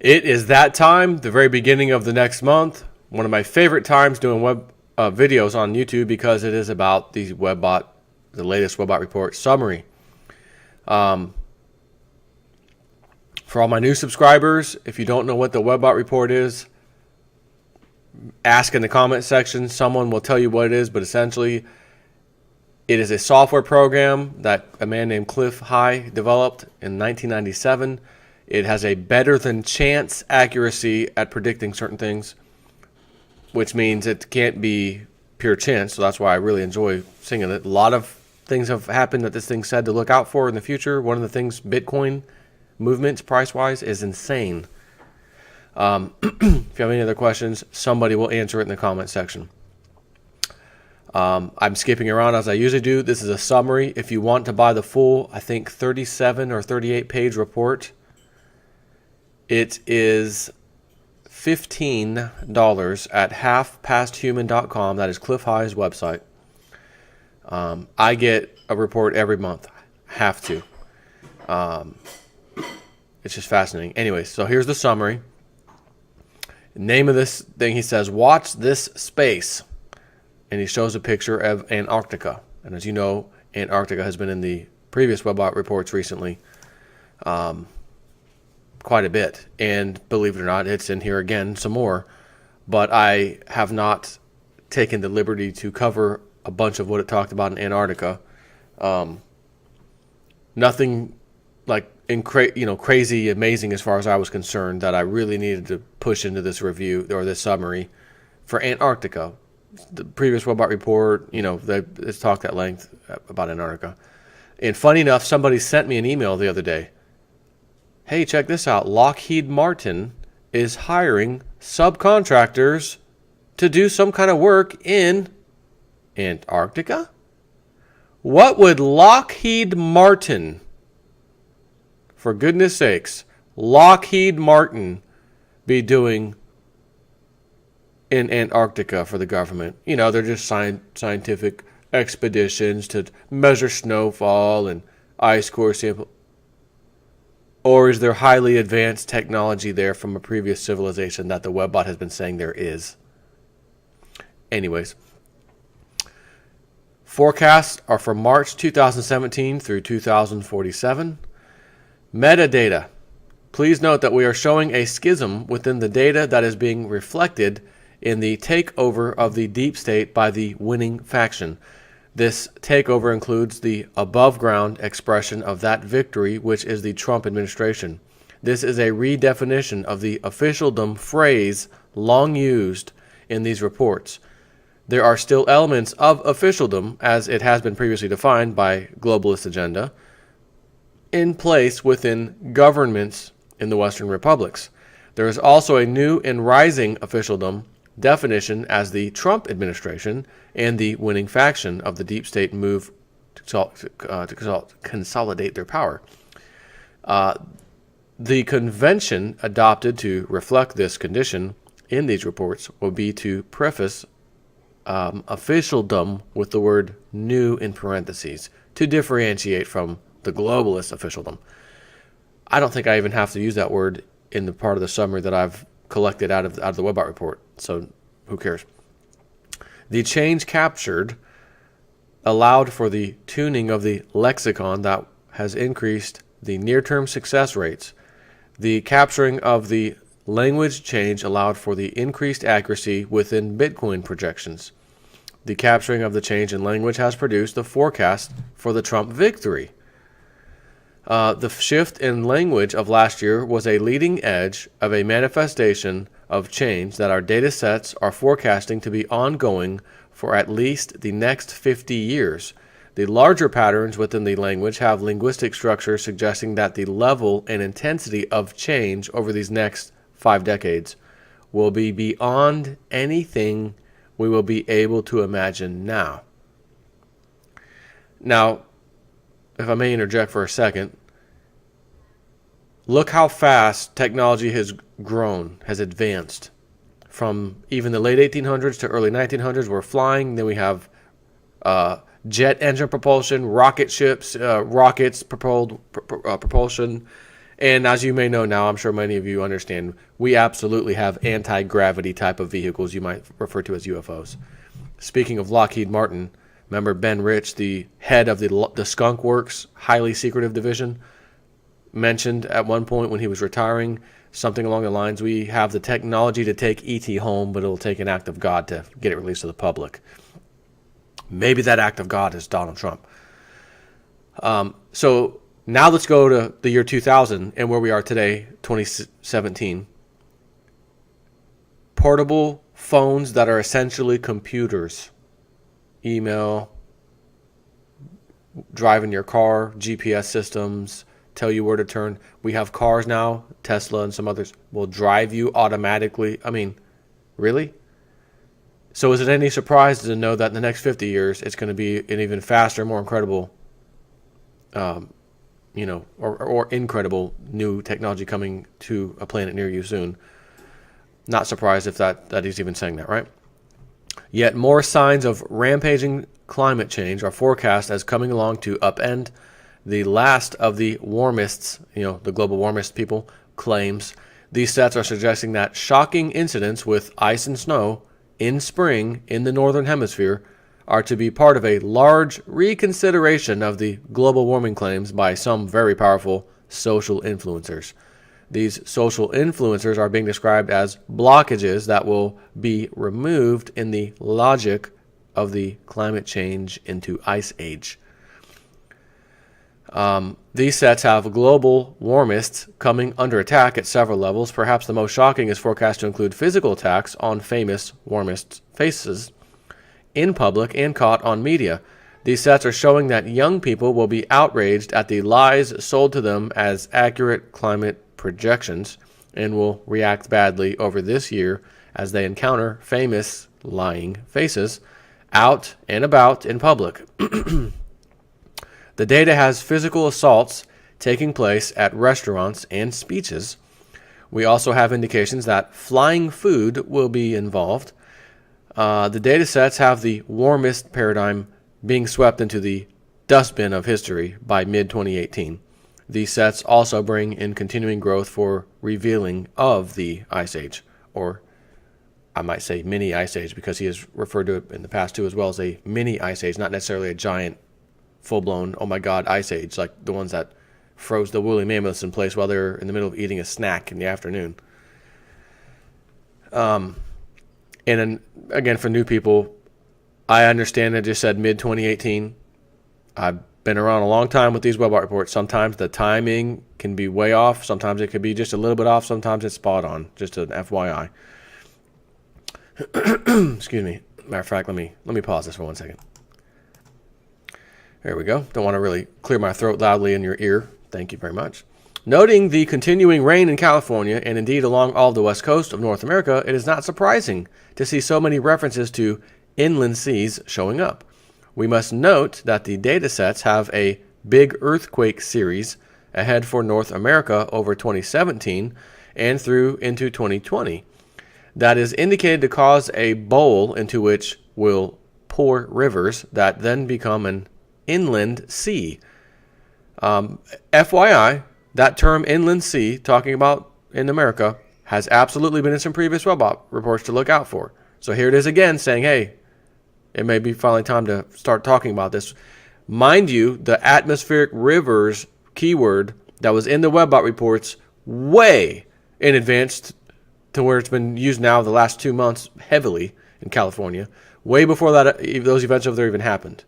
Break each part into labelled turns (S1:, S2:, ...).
S1: It is that time, the very beginning of the next month. One of my favorite times doing web videos on YouTube because it is about the latest WebBot report summary. For all my new subscribers, if you don't know what the WebBot report is, ask in the comment section. Someone will tell you what it is, but essentially it is a software program that a man named Cliff High developed in 1997. It has a better than chance accuracy at predicting certain things, which means it can't be pure chance. So that's why I really enjoy seeing it. A lot of things have happened that this thing said to look out for in the future. One of the things, Bitcoin movements price-wise, is insane. If you have any other questions, somebody will answer it in the comment section. I'm skipping around as I usually do. This is a summary. If you want to buy the full, I think 37 or 38 page report, it is $15 at halfpasthuman.com. That is Cliff High's website. I get a report every month. Have to. It's just fascinating. Anyway, so here's the summary. Name of this thing, he says, watch this space. And he shows a picture of Antarctica. And as you know, Antarctica has been in the previous WebBot reports recently. Quite a bit, and believe it or not, it's in here again some more, but I have not taken the liberty to cover a bunch of what it talked about in Antarctica. Nothing like crazy amazing as far as I was concerned that I really needed to push into this review or this summary for Antarctica. The previous WebBot report, it's talked at length about Antarctica. And funny enough, somebody sent me an email the other day. Hey, check this out. Lockheed Martin is hiring subcontractors to do some kind of work in Antarctica? What would Lockheed Martin, for goodness sakes, Lockheed Martin be doing in Antarctica for the government? They're just scientific expeditions to measure snowfall and ice core sample. Or is there highly advanced technology there from a previous civilization that the WebBot has been saying there is? Anyways, forecasts are for March 2017 through 2047. Metadata. Please note that we are showing a schism within the data that is being reflected in the takeover of the deep state by the winning faction. This takeover includes the above-ground expression of that victory, which is the Trump administration. This is a redefinition of the officialdom phrase long used in these reports. There are still elements of officialdom, as it has been previously defined by globalist agenda, in place within governments in the Western republics. There is also a new and rising officialdom definition as the Trump administration and the winning faction of the deep state move to consolidate their power. The convention adopted to reflect this condition in these reports will be to preface officialdom with the word new in parentheses to differentiate from the globalist officialdom. I don't think I even have to use that word in the part of the summary that I've collected out of the WebBot report, so who cares? The change captured allowed for the tuning of the lexicon that has increased the near-term success rates. The capturing of the language change allowed for the increased accuracy within Bitcoin projections. The capturing of the change in language has produced the forecast for the Trump victory. The shift in language of last year was a leading edge of a manifestation of change that our data sets are forecasting to be ongoing for at least the next 50 years. The larger patterns within the language have linguistic structure suggesting that the level and intensity of change over these next 5 decades will be beyond anything we will be able to imagine now. Now, if I may interject for a second, look how fast technology has grown, has advanced. From even the late 1800s to early 1900s, we're flying. Then we have jet engine propulsion, rocket ships, rockets propulsion, And as you may know now, I'm sure many of you understand, we absolutely have anti-gravity type of vehicles you might refer to as UFOs. Speaking of Lockheed Martin, remember Ben Rich, the head of the Skunk Works highly secretive division, mentioned at one point when he was retiring something along the lines, we have the technology to take ET home, but it'll take an act of God to get it released to the public. Maybe that act of God is Donald Trump. So now let's go to the year 2000 and where we are today, 2017. Portable phones that are essentially computers. Email, driving your car, GPS systems, tell you where to turn. We have cars now, Tesla and some others, will drive you automatically. I mean, really? So is it any surprise to know that in the next 50 years, it's going to be an even faster, more incredible, or incredible new technology coming to a planet near you soon? Not surprised if that he's even saying that, right? Yet more signs of rampaging climate change are forecast as coming along to upend the last of the warmists, the global warmist people, claims. These sets are suggesting that shocking incidents with ice and snow in spring in the northern hemisphere are to be part of a large reconsideration of the global warming claims by some very powerful social influencers. These social influencers are being described as blockages that will be removed in the logic of the climate change into ice age. These sets have global warmists coming under attack at several levels. Perhaps the most shocking is forecast to include physical attacks on famous warmist faces in public and caught on media. These sets are showing that young people will be outraged at the lies sold to them as accurate climate projections and will react badly over this year as they encounter famous lying faces out and about in public. The data has physical assaults taking place at restaurants and speeches. We also have indications that flying food will be involved. The data sets have the warmist paradigm being swept into the dustbin of history by mid-2018. These sets also bring in continuing growth for revealing of the Ice Age, or I might say mini Ice Age, because he has referred to it in the past too as well as a mini Ice Age, not necessarily a giant, full-blown, oh my God, Ice Age, like the ones that froze the woolly mammoths in place while they're in the middle of eating a snack in the afternoon. And then, again, for new people, I understand it just said mid-2018. I've been around a long time with these web art reports. Sometimes the timing can be way off. Sometimes it could be just a little bit off. Sometimes it's spot on. Just an FYI. Excuse me. Matter of fact, let me pause this for 1 second. There we go. Don't want to really clear my throat loudly in your ear. Thank you very much. Noting the continuing rain in California and indeed along all of the west coast of North America, it is not surprising to see so many references to inland seas showing up. We must note that the datasets have a big earthquake series ahead for North America over 2017 and through into 2020. That is indicated to cause a bowl into which will pour rivers that then become an inland sea. FYI, that term inland sea, talking about in America, has absolutely been in some previous web reports to look out for. So here it is again saying, hey, it may be finally time to start talking about this. Mind you, the atmospheric rivers keyword that was in the Webbot reports way in advance to where it's been used now the last 2 months heavily in California, way before that those events over there even happened.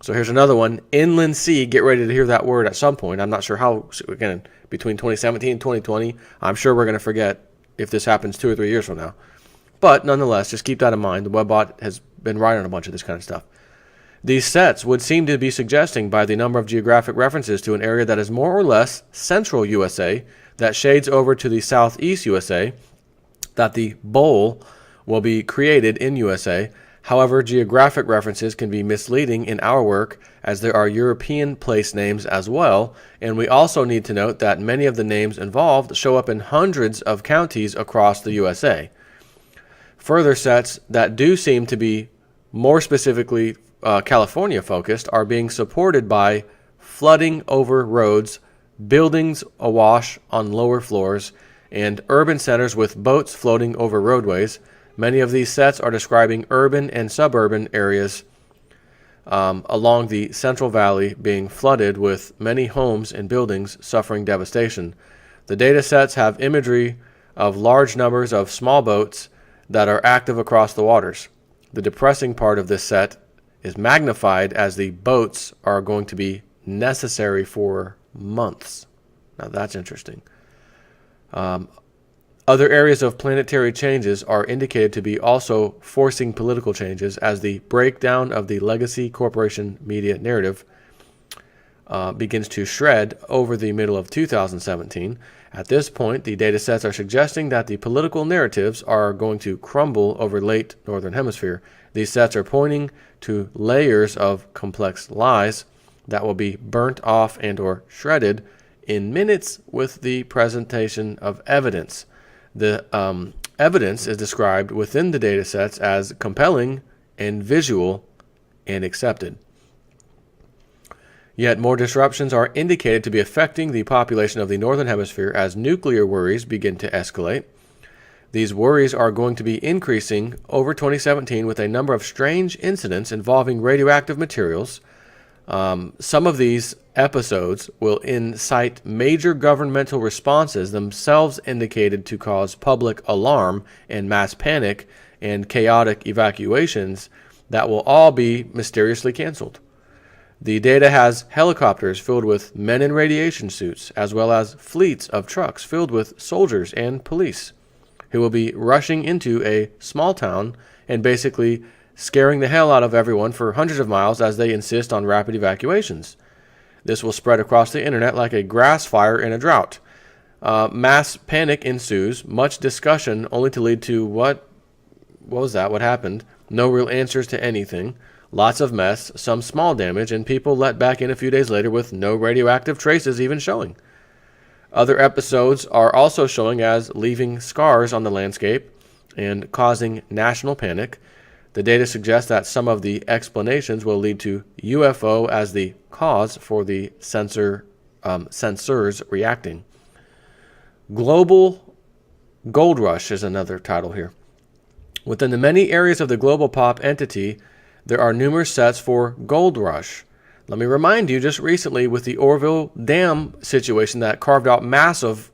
S1: So here's another one, inland sea. Get ready to hear that word at some point. I'm not sure how, again, between 2017 and 2020, I'm sure we're going to forget if this happens 2 or 3 years from now. But nonetheless, just keep that in mind. The Webbot has been right on a bunch of this kind of stuff. These sets would seem to be suggesting by the number of geographic references to an area that is more or less central USA, that shades over to the southeast USA, that the bowl will be created in USA. However, geographic references can be misleading in our work as there are European place names as well, and we also need to note that many of the names involved show up in hundreds of counties across the USA. Further sets that do seem to be more specifically California focused are being supported by flooding over roads buildings awash on lower floors, and urban centers with boats floating over roadways. Many of these sets are describing urban and suburban areas along the Central Valley being flooded, with many homes and buildings suffering devastation. The data sets have imagery of large numbers of small boats that are active across the waters. The depressing part of this set is magnified as the boats are going to be necessary for months. Now that's interesting. Other areas of planetary changes are indicated to be also forcing political changes, as the breakdown of the legacy corporation media narrative begins to shred over the middle of 2017. At this point, the data sets are suggesting that the political narratives are going to crumble over late Northern Hemisphere. These sets are pointing to layers of complex lies that will be burnt off and or shredded in minutes with the presentation of evidence. The evidence is described within the data sets as compelling and visual and accepted. Yet more disruptions are indicated to be affecting the population of the Northern Hemisphere as nuclear worries begin to escalate. These worries are going to be increasing over 2017 with a number of strange incidents involving radioactive materials. Some of these episodes will incite major governmental responses, themselves indicated to cause public alarm and mass panic and chaotic evacuations that will all be mysteriously canceled. The data has helicopters filled with men in radiation suits, as well as fleets of trucks filled with soldiers and police who will be rushing into a small town and basically scaring the hell out of everyone for hundreds of miles as they insist on rapid evacuations. This will spread across the internet like a grass fire in a drought. Mass panic ensues, much discussion only to lead to what was that? What happened? No real answers to anything. Lots of mess, some small damage, and people let back in a few days later with no radioactive traces even showing. Other episodes are also showing as leaving scars on the landscape and causing national panic. The data suggests that some of the explanations will lead to UFO as the cause for the sensors reacting. Global Gold Rush is another title here. Within the many areas of the global pop entity, there are numerous sets for Gold Rush. Let me remind you, just recently with the Orville Dam situation that carved out massive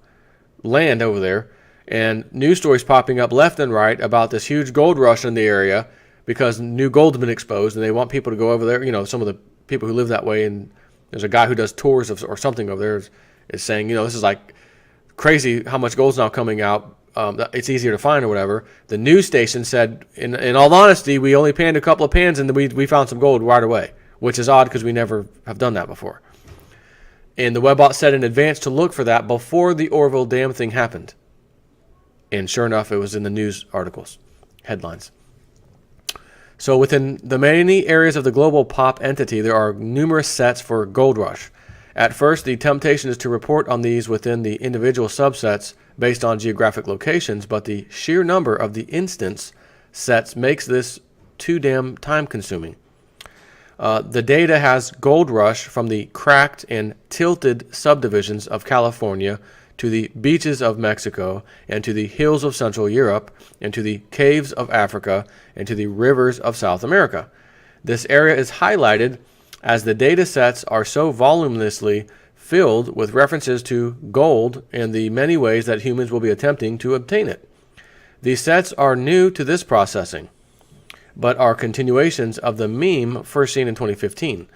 S1: land over there, and news stories popping up left and right about this huge gold rush in the area because new gold's been exposed and they want people to go over there. You know, some of the people who live that way, and there's a guy who does tours of or something over there is saying, you know, this is like crazy how much gold's now coming out. It's easier to find or whatever. The news station said, in all honesty, we only panned a couple of pans and we found some gold right away, which is odd because we never have done that before. And the webbot said in advance to look for that before the Orville Dam thing happened. And sure enough, it was in the news articles, headlines. So within the many areas of the global pop entity, there are numerous sets for Gold Rush. At first, the temptation is to report on these within the individual subsets based on geographic locations, but the sheer number of the instance sets makes this too damn time-consuming. The data has Gold Rush from the cracked and tilted subdivisions of California to the beaches of Mexico and to the hills of Central Europe and to the caves of Africa and to the rivers of South America. This area is highlighted as the data sets are so voluminously filled with references to gold and the many ways that humans will be attempting to obtain it. These sets are new to this processing, but are continuations of the meme first seen in 2015.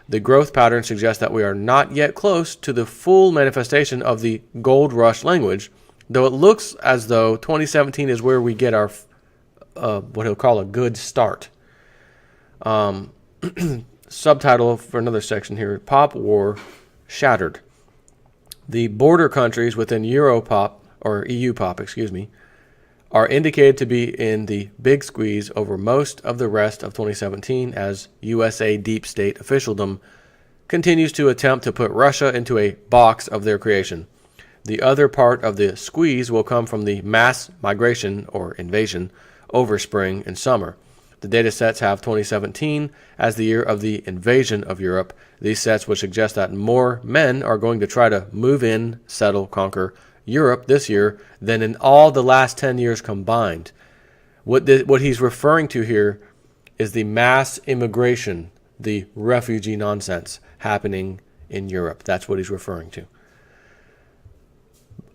S1: The growth pattern suggests that we are not yet close to the full manifestation of the Gold Rush language, though it looks as though 2017 is where we get our what he'll call a good start. Subtitle for another section here, Pop War Shattered. The border countries within Europop, or EU Pop, are indicated to be in the big squeeze over most of the rest of 2017 as USA deep state officialdom continues to attempt to put Russia into a box of their creation. The other part of the squeeze will come from the mass migration or invasion over spring and summer. The data sets have 2017 as the year of the invasion of Europe. These sets would suggest that more men are going to try to move in, settle, conquer Europe this year than in all the last 10 years combined. What he's referring to here is the mass immigration, the refugee nonsense happening in Europe. That's what he's referring to.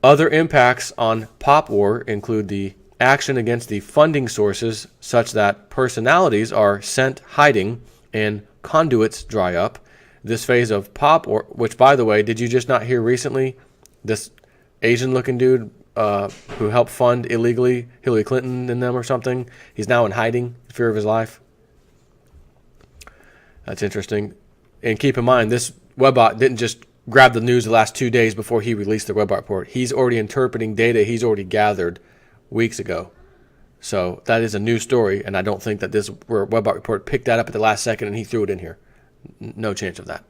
S1: Other impacts on pop war include the action against the funding sources such that personalities are sent hiding and conduits dry up. This phase of pop war, which, by the way, did you just not hear recently this Asian-looking dude who helped fund illegally Hillary Clinton and them or something? He's now in hiding, fear of his life. That's interesting. And keep in mind, this webbot didn't just grab the news the last 2 days before he released the webbot report. He's already interpreting data he's already gathered weeks ago. So that is a new story, and I don't think that this webbot report picked that up at the last second and he threw it in here. No chance of that.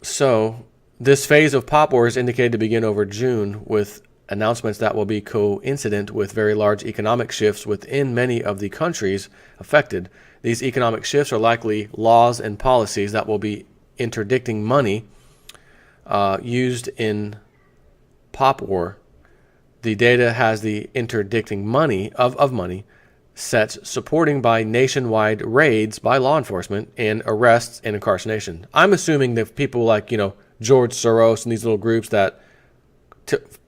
S1: So this phase of pop war is indicated to begin over June with announcements that will be coincident with very large economic shifts within many of the countries affected. These economic shifts are likely laws and policies that will be interdicting money used in pop war. The data has the interdicting money of money sets supporting by nationwide raids by law enforcement and arrests and incarceration. I'm assuming that people like, George Soros and these little groups that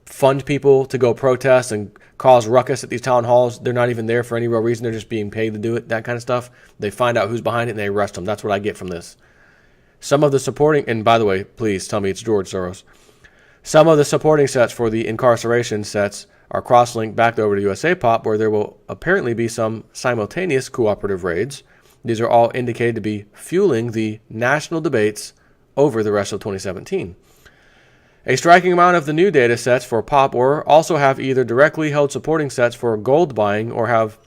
S1: fund people to go protest and cause ruckus at these town halls, they're not even there for any real reason. They're just being paid to do it, that kind of stuff. They find out who's behind it and they arrest them. That's what I get from this. Some of the supporting, and by the way, please tell me it's George Soros. Some of the supporting sets for the incarceration sets are cross-linked back over to USA Pop, where there will apparently be some simultaneous cooperative raids. These are all indicated to be fueling the national debates over the rest of 2017. A striking amount of the new data sets for Pop War also have either directly held supporting sets for gold buying or have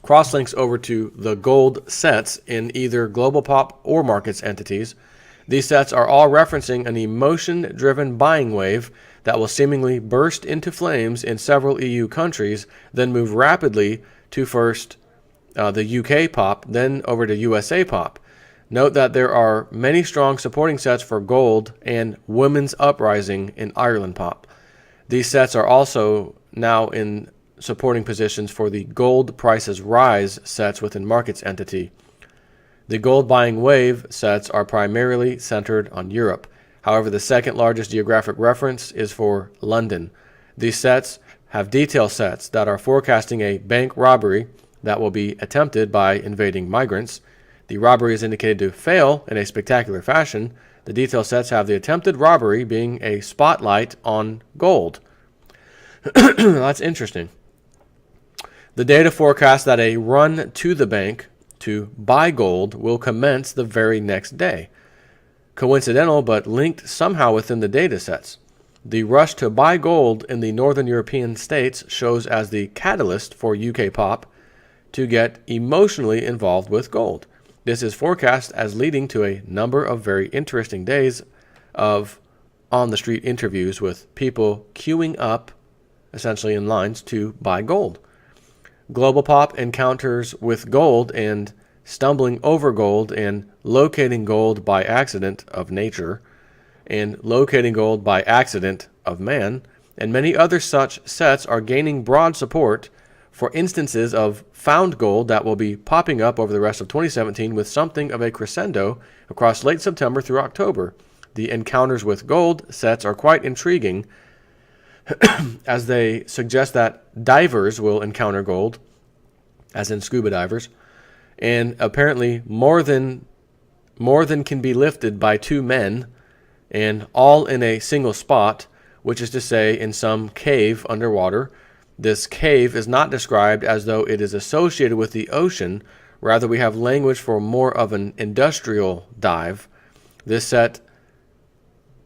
S1: cross-links over to the gold sets in either Global Pop or Markets entities. These sets are all referencing an emotion-driven buying wave that will seemingly burst into flames in several EU countries, then move rapidly to first the UK Pop, then over to USA Pop. Note that there are many strong supporting sets for gold and Women's Uprising in Ireland Pop. These sets are also now in supporting positions for the Gold Prices Rise sets within Markets entity. The gold buying wave sets are primarily centered on Europe. However, the second largest geographic reference is for London. These sets have detail sets that are forecasting a bank robbery that will be attempted by invading migrants. The robbery is indicated to fail in a spectacular fashion. The detail sets have the attempted robbery being a spotlight on gold. That's interesting. The data forecasts that a run to the bank to buy gold will commence the very next day. Coincidental, but linked somehow within the data sets. The rush to buy gold in the Northern European states shows as the catalyst for UK Pop to get emotionally involved with gold. This is forecast as leading to a number of very interesting days of on-the-street interviews with people queuing up, essentially in lines, to buy gold. Global Pop encounters with gold and stumbling over gold and locating gold by accident of nature and locating gold by accident of man, and many other such sets are gaining broad support for instances of found gold that will be popping up over the rest of 2017 with something of a crescendo across late September through October. The encounters with gold sets are quite intriguing as they suggest that divers will encounter gold, as in scuba divers, and apparently more than can be lifted by two men, and all in a single spot, which is to say in some cave underwater. This cave is not described as though it is associated with the ocean. Rather, we have language for more of an industrial dive. In this set,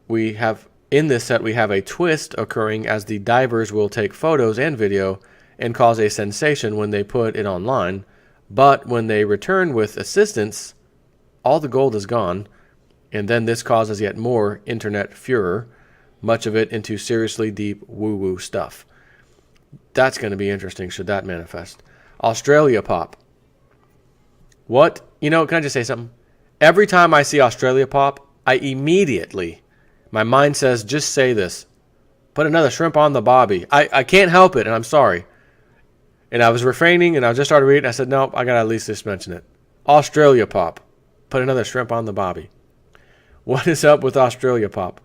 S1: we have a twist occurring as the divers will take photos and video and cause a sensation when they put it online. But when they return with assistance, all the gold is gone, and then this causes yet more internet furor, much of it into seriously deep woo-woo stuff. That's going to be interesting should that manifest. Australia pop. What? Can I just say something? Every time I see Australia pop, my mind says, just say this. Put another shrimp on the bobby. I can't help it, and I'm sorry. And I was refraining, and I just started reading. I said, nope, I got to at least just mention it. Australia pop. Put another shrimp on the bobby. What is up with Australia pop?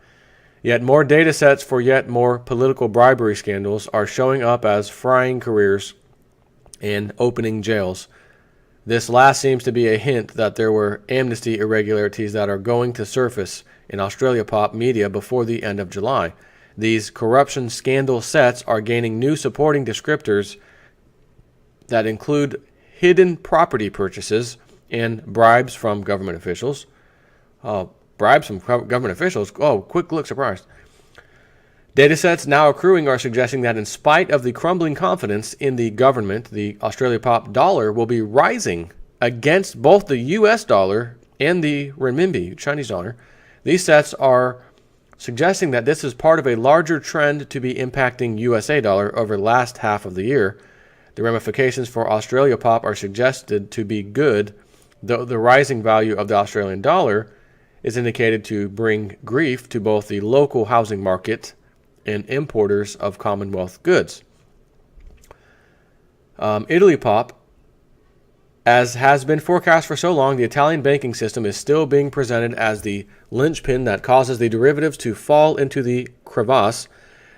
S1: Yet more data sets for yet more political bribery scandals are showing up as frying careers and opening jails. This last seems to be a hint that there were amnesty irregularities that are going to surface in Australia pop media before the end of July. These corruption scandal sets are gaining new supporting descriptors that include hidden property purchases and bribes from government officials. Bribes from government officials? Oh, quick look, surprised. Datasets now accruing are suggesting that in spite of the crumbling confidence in the government, the Australia pop dollar will be rising against both the US dollar and the renminbi, Chinese dollar. These sets are suggesting that this is part of a larger trend to be impacting USA dollar over the last half of the year. The ramifications for Australia pop are suggested to be good, though the rising value of the Australian dollar is indicated to bring grief to both the local housing market and importers of Commonwealth goods. Italy pop, as has been forecast for so long, the Italian banking system is still being presented as the linchpin that causes the derivatives to fall into the crevasse.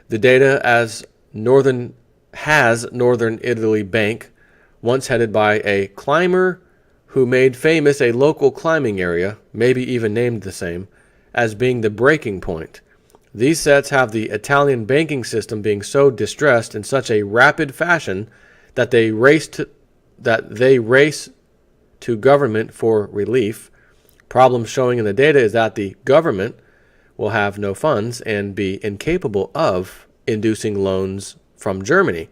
S1: The data as Northern Italy Bank, once headed by a climber who made famous a local climbing area, maybe even named the same, as being the breaking point. These sets have the Italian banking system being so distressed in such a rapid fashion that they race to government for relief. Problems showing in the data is that the government will have no funds and be incapable of inducing loans from Germany.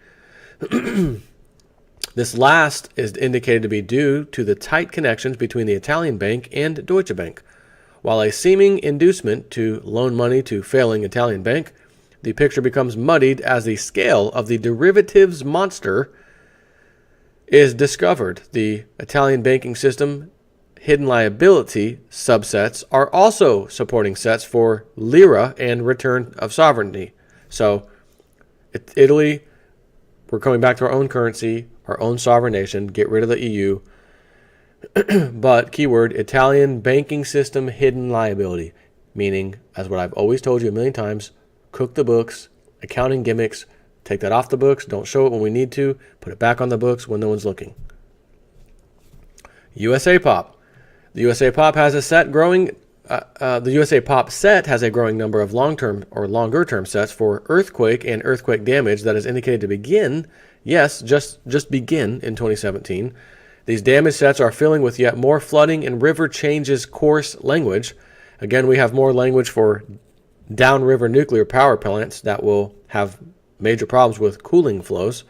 S1: This last is indicated to be due to the tight connections between the Italian bank and Deutsche Bank. While a seeming inducement to loan money to failing Italian bank, the picture becomes muddied as the scale of the derivatives monster is discovered. The Italian banking system hidden liability subsets are also supporting sets for lira and return of sovereignty. So Italy, we're coming back to our own currency, our own sovereign nation, get rid of the EU. But, keyword, Italian banking system hidden liability, meaning, as what I've always told you a million times, cook the books, accounting gimmicks, take that off the books, don't show it when we need to, put it back on the books when no one's looking. USA Pop. The USA Pop has a set growing. The USA Pop set has a growing number of long-term or longer-term sets for earthquake and earthquake damage that is indicated to begin, yes, just begin in 2017. These damage sets are filling with yet more flooding and river changes course language. Again, we have more language for downriver nuclear power plants that will have major problems with cooling flows.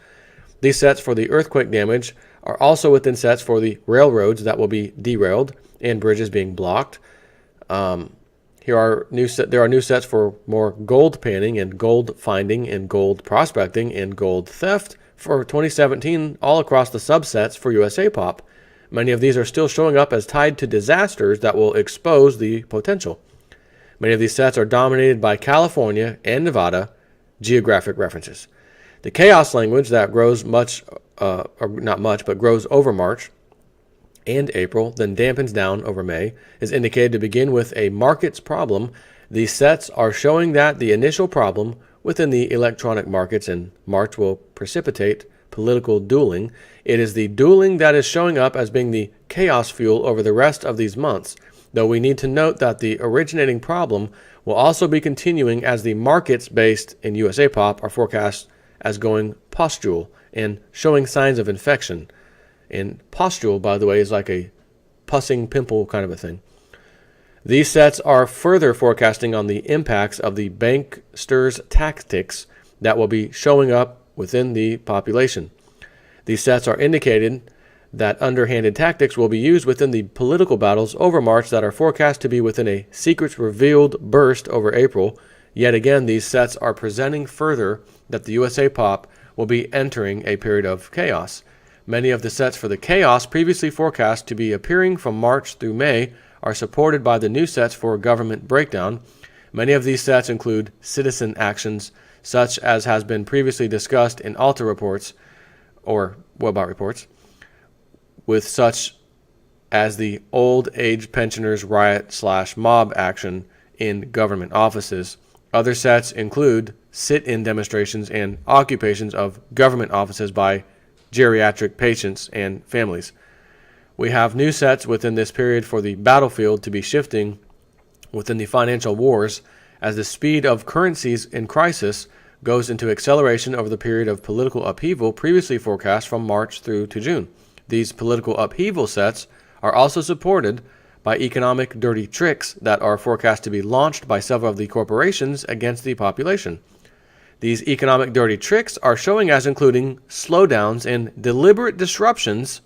S1: These sets for the earthquake damage are also within sets for the railroads that will be derailed and bridges being blocked. There are new sets for more gold panning and gold finding and gold prospecting and gold theft for 2017 all across the subsets for USA Pop. Many of these are still showing up as tied to disasters that will expose the potential. Many of these sets are dominated by California and Nevada geographic references. The chaos language that grows grows over March and April, then dampens down over May, is indicated to begin with a markets problem. These sets are showing that the initial problem within the electronic markets in March will precipitate political dueling. It is the dueling that is showing up as being the chaos fuel over the rest of these months, though we need to note that the originating problem will also be continuing as the markets based in USA Pop are forecast as going pustule and showing signs of infection. And pustule, by the way, is like a pussing pimple kind of a thing. These sets are further forecasting on the impacts of the banksters' tactics that will be showing up within the population. These sets are indicating that underhanded tactics will be used within the political battles over March that are forecast to be within a secrets revealed burst over April. Yet again, these sets are presenting further that the USA Pop will be entering a period of chaos. Many of the sets for the chaos previously forecast to be appearing from March through May are supported by the new sets for government breakdown. Many of these sets include citizen actions, such as has been previously discussed in Alta reports or Webot reports, with such as the old age pensioners riot/mob action in government offices. Other sets include sit-in demonstrations and occupations of government offices by geriatric patients and families. We have new sets within this period for the battlefield to be shifting within the financial wars as the speed of currencies in crisis goes into acceleration over the period of political upheaval previously forecast from March through to June. These political upheaval sets are also supported by economic dirty tricks that are forecast to be launched by several of the corporations against the population. These economic dirty tricks are showing as including slowdowns and deliberate disruptions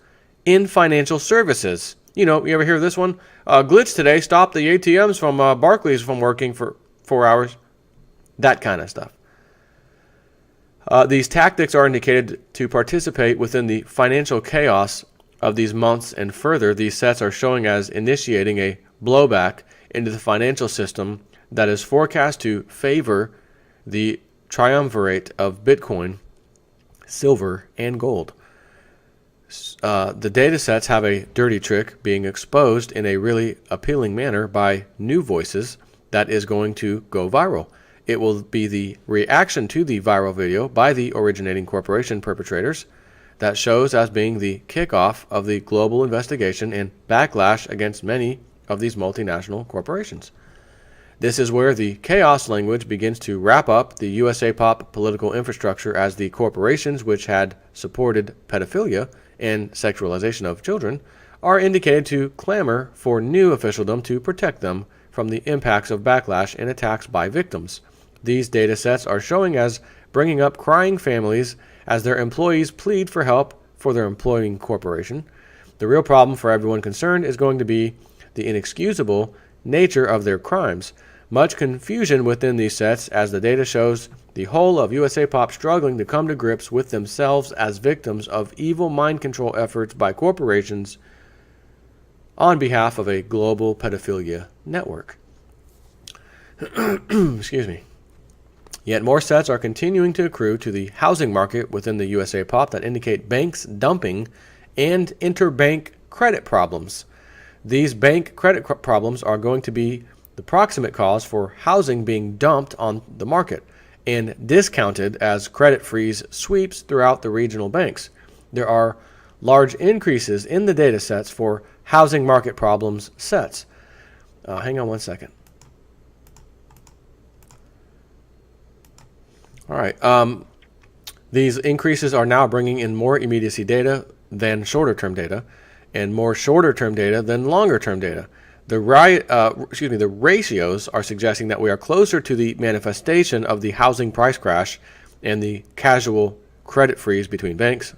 S1: in financial services. You ever hear this one? Glitch today stopped the ATMs from Barclays from working for 4 hours. That kind of stuff. These tactics are indicated to participate within the financial chaos of these months, and further, these sets are showing as initiating a blowback into the financial system that is forecast to favor the triumvirate of Bitcoin, silver, and gold. The data sets have a dirty trick being exposed in a really appealing manner by new voices that is going to go viral. It will be the reaction to the viral video by the originating corporation perpetrators that shows as being the kickoff of the global investigation and backlash against many of these multinational corporations. This is where the chaos language begins to wrap up the USA pop political infrastructure, as the corporations which had supported pedophilia and sexualization of children are indicated to clamor for new officialdom to protect them from the impacts of backlash and attacks by victims. These data sets are showing as bringing up crying families as their employees plead for help for their employing corporation. The real problem for everyone concerned is going to be the inexcusable nature of their crimes. Much confusion within these sets, as the data shows the whole of USA Pop struggling to come to grips with themselves as victims of evil mind control efforts by corporations on behalf of a global pedophilia network. Excuse me. Yet more sets are continuing to accrue to the housing market within the USA Pop that indicate banks dumping and interbank credit problems. These bank credit problems are going to be the proximate cause for housing being dumped on the market and discounted as credit freeze sweeps throughout the regional banks. There are large increases in the data sets for housing market problems sets. Hang on one second. All right. These increases are now bringing in more immediacy data than shorter-term data, and more shorter-term data than longer-term data. The ratios are suggesting that we are closer to the manifestation of the housing price crash and the casual credit freeze between banks,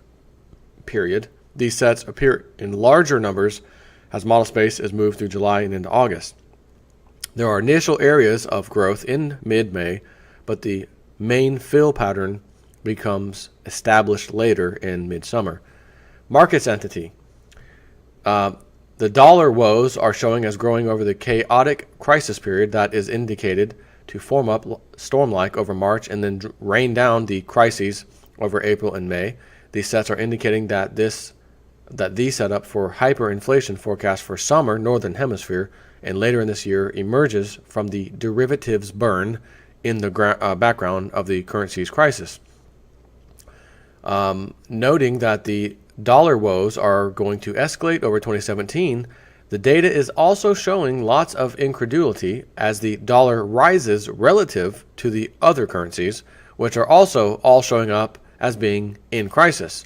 S1: period. These sets appear in larger numbers as model space is moved through July and into August. There are initial areas of growth in mid-May, but the main fill pattern becomes established later in midsummer. Markets entity. The dollar woes are showing as growing over the chaotic crisis period that is indicated to form up storm-like over March and then rain down the crises over April and May. These sets are indicating that these set up for hyperinflation forecast for summer northern hemisphere, and later in this year emerges from the derivatives burn in the background of the currency's crisis. Noting that the dollar woes are going to escalate over 2017, the data is also showing lots of incredulity as the dollar rises relative to the other currencies, which are also all showing up as being in crisis.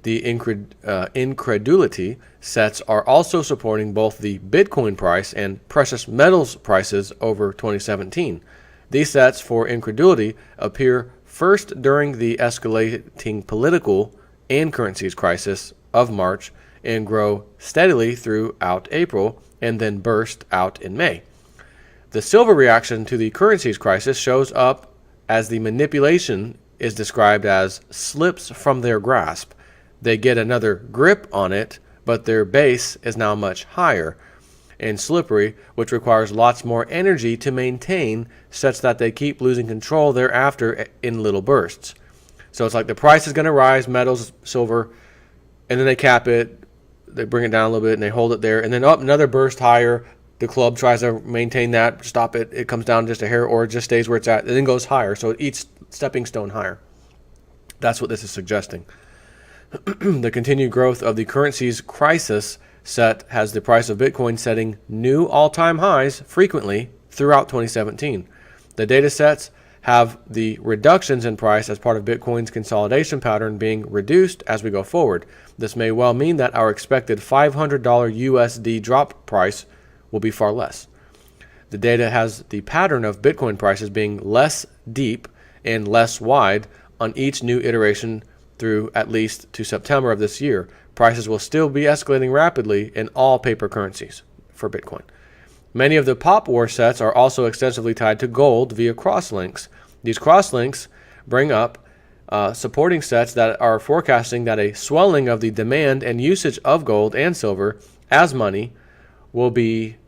S1: The incredulity sets are also supporting both the Bitcoin price and precious metals prices over 2017. These sets for incredulity appear first during the escalating political and currencies crisis of March and grow steadily throughout April and then burst out in May. The silver reaction to the currencies crisis shows up as the manipulation is described as slips from their grasp. They get another grip on it, but their base is now much higher and slippery, which requires lots more energy to maintain, such that they keep losing control thereafter in little bursts. So it's like the price is going to rise, metals, silver, and then they cap it, they bring it down a little bit, and they hold it there, and then up another burst higher. The club tries to maintain that, stop it, it comes down just a hair, or it just stays where it's at, and then goes higher. So each stepping stone higher. That's what this is suggesting. The continued growth of the currency's crisis set has the price of Bitcoin setting new all-time highs frequently throughout 2017. The data sets have the reductions in price as part of Bitcoin's consolidation pattern being reduced as we go forward. This may well mean that our expected $500 USD drop price will be far less. The data has the pattern of Bitcoin prices being less deep and less wide on each new iteration through at least to September of this year. Prices will still be escalating rapidly in all paper currencies for Bitcoin. Many of the pop war sets are also extensively tied to gold via crosslinks. These crosslinks bring up supporting sets that are forecasting that a swelling of the demand and usage of gold and silver as money will be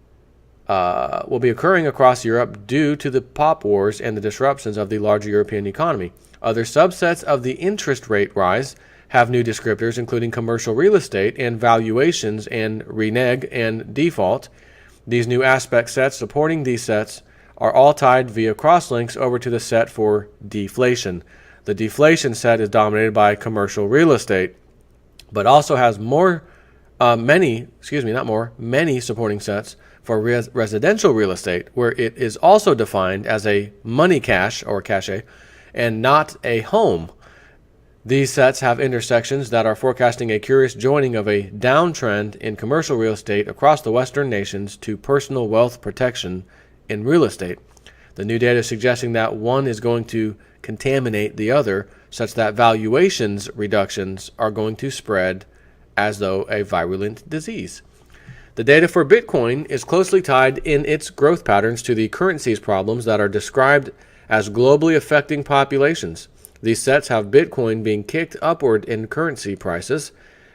S1: occurring across Europe due to the pop wars and the disruptions of the larger European economy. Other subsets of the interest rate rise have new descriptors, including commercial real estate and valuations and renege and default. These new aspect sets supporting these sets are all tied via crosslinks over to the set for deflation. The deflation set is dominated by commercial real estate, but also has many supporting sets for residential real estate, where it is also defined as a money cash or cachet and not a home. These sets have intersections that are forecasting a curious joining of a downtrend in commercial real estate across the Western nations to personal wealth protection in real estate. The new data is suggesting that one is going to contaminate the other, such that valuations reductions are going to spread as though a virulent disease. The data for Bitcoin is closely tied in its growth patterns to the currency's problems that are described as globally affecting populations. These sets have Bitcoin being kicked upward in currency prices,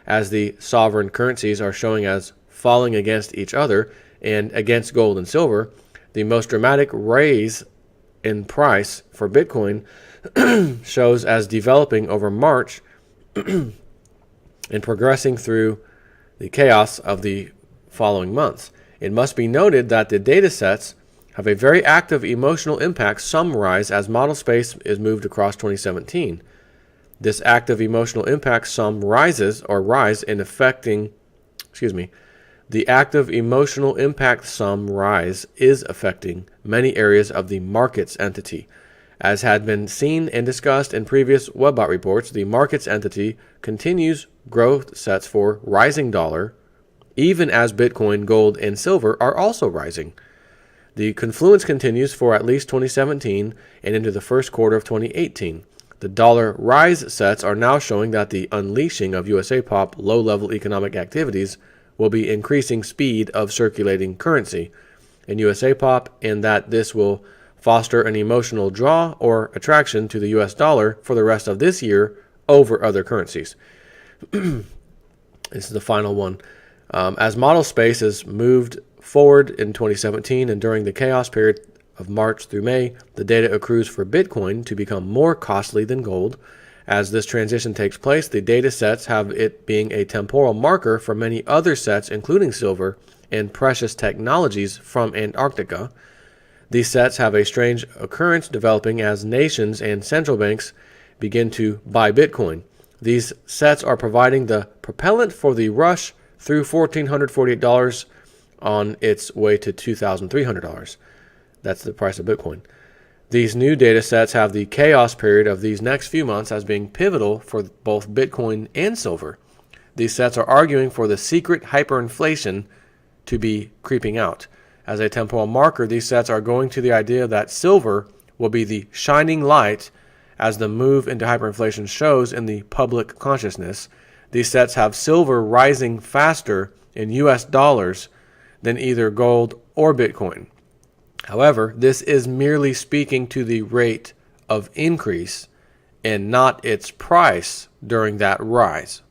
S1: as the sovereign currencies are showing as falling against each other and against gold and silver. The most dramatic raise in price for Bitcoin shows as developing over March and progressing through the chaos of the following months. It must be noted that the data sets have a very active emotional impact some rise as model space is moved across 2017. This active emotional impact sum rise in affecting, the active emotional impact sum rise is affecting many areas of the markets entity. As had been seen and discussed in previous WebBot reports, the markets entity continues growth sets for rising dollar, even as Bitcoin, gold, and silver are also rising. The confluence continues for at least 2017 and into the first quarter of 2018. The dollar rise sets are now showing that the unleashing of USA Pop low-level economic activities will be increasing speed of circulating currency in USA Pop, and that this will foster an emotional draw or attraction to the US dollar for the rest of this year over other currencies. This is the final one. As model space is moved forward in 2017 and during the chaos period of March through May, the data accrues for Bitcoin to become more costly than gold. As this transition takes place, the data sets have it being a temporal marker for many other sets, including silver and precious technologies from Antarctica. These sets have a strange occurrence developing as nations and central banks begin to buy Bitcoin. These sets are providing the propellant for the rush through $1,448 on its way to $2,300. That's the price of Bitcoin. These new data sets have the chaos period of these next few months as being pivotal for both Bitcoin and silver. These sets are arguing for the secret hyperinflation to be creeping out. As a temporal marker, these sets are going to the idea that silver will be the shining light as the move into hyperinflation shows in the public consciousness. These sets have silver rising faster in US dollars than either gold or Bitcoin. However, this is merely speaking to the rate of increase and not its price during that rise.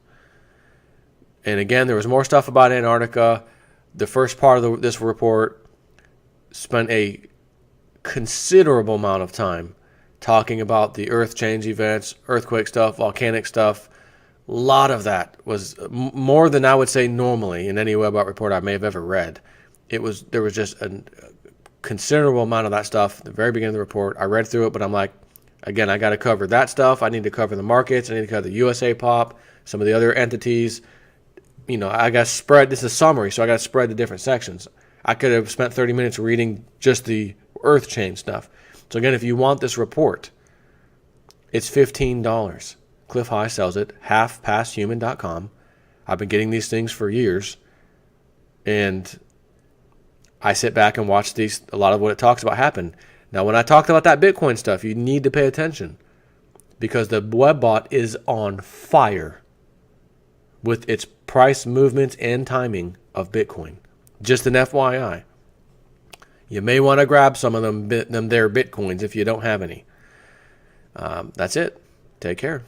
S1: And again, there was more stuff about Antarctica. The first part of this report spent a considerable amount of time talking about the earth change events, earthquake stuff, volcanic stuff. A lot of that was more than I would say normally in any Webbot report I may have ever read. There was just a considerable amount of that stuff at the very beginning of the report. I read through it, but I'm like, again, I got to cover that stuff. I need to cover the markets. I need to cover the USA Pop, some of the other entities. I got to spread. This is a summary, so I got to spread the different sections. I could have spent 30 minutes reading just the earth change stuff. So again, if you want this report, it's $15. Cliff High sells it, halfpasthuman.com. I've been getting these things for years, and I sit back and watch a lot of what it talks about happen. Now, when I talked about that Bitcoin stuff, you need to pay attention because the Webbot is on fire with its price movements and timing of Bitcoin. Just an FYI. You may want to grab some of them there Bitcoins if you don't have any. That's it. Take care.